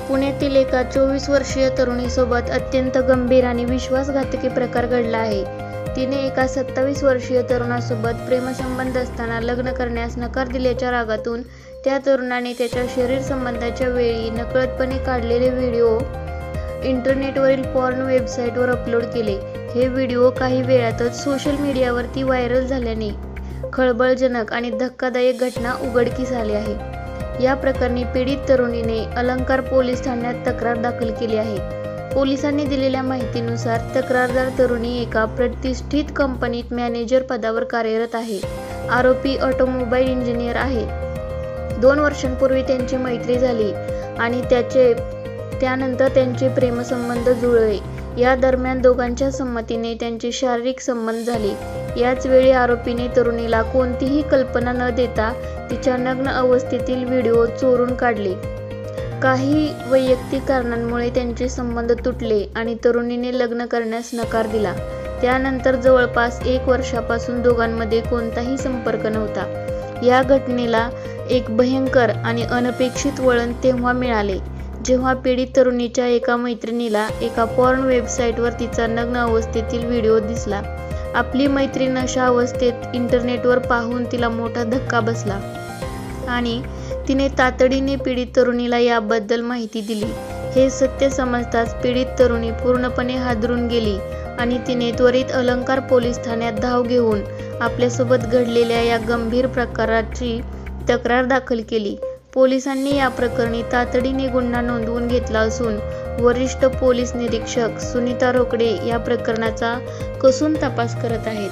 पुण्यातील एका 24 वर्षीय तरुणीसोबत अत्यंत गंभीर आणि विश्वासघातकी प्रकार घडला आहे. तिने एका 27 वर्षीय तरुणासोबत प्रेमसंबंध असताना लग्न करण्यास नकार दिल्याच्या रागातून त्या तरुणाने त्याच्या शरीर संबंधाच्या वेळी नकळतपणे काढलेले व्हिडिओ इंटरनेटवरील पॉर्न वेबसाईटवर अपलोड केले. हे व्हिडिओ काही वेळातच सोशल मीडियावरती व्हायरल झाल्याने खळबळजनक आणि धक्कादायक घटना उघडकीस आली आहे. या प्रकरणी पीडित तरुणीने अलंकार पोलीस ठाण्यात तक्रार दाखल केली आहे. पोलिसांनी दिलेल्या माहितीनुसार तक्रारदार तरुणी एका प्रतिष्ठित कंपनीत मॅनेजर पदावर कार्यरत आहे. आरोपी ऑटोमोबाईल इंजिनियर आहे. 2 वर्षांपूर्वी त्यांची मैत्री झाली आणि त्यानंतर त्यांचे प्रेमसंबंध जुळले. या दरम्यान दोघांच्या संमतीने त्यांचे शारीरिक संबंध झाले. याच वेळी आरोपीने तरुणीला कोणतीही कल्पना न देता तिच्या नग्न अवस्थेतील व्हिडिओ चोरून काढले. काही वैयक्तिक कारणांमुळे त्यांचे संबंध तुटले आणि तरुणीने लग्न करण्यास नकार दिला. त्यानंतर जवळपास 1 वर्षापासून दोघांमध्ये कोणताही संपर्क नव्हता. या घटनेला एक भयंकर आणि अनपेक्षित वळण तेव्हा मिळाले जेव्हा पीडित तरुणीच्या एका मैत्रिणीला एका पॉर्न वेबसाईटवर तिचा नग्न अवस्थेतील व्हिडिओ दिसला. आपली मैत्रीण अशा अवस्थेत इंटरनेटवर पाहून तिला मोठा धक्का बसला आणि तिने तातडीने पीडित तरुणीला याबद्दल माहिती दिली. हे सत्य समजताच पीडित तरुणी पूर्णपणे हादरून गेली आणि तिने त्वरित अलंकार पोलीस ठाण्यात धाव घेऊन आपल्यासोबत घडलेल्या या गंभीर प्रकाराची तक्रार दाखल केली. पोलिसांनी या प्रकरणी तातडीने गुन्हा नोंदवून घेतला असून वरिष्ठ पोलीस निरीक्षक सुनीता रोकडे या प्रकरणाचा कसून तपास करत आहेत.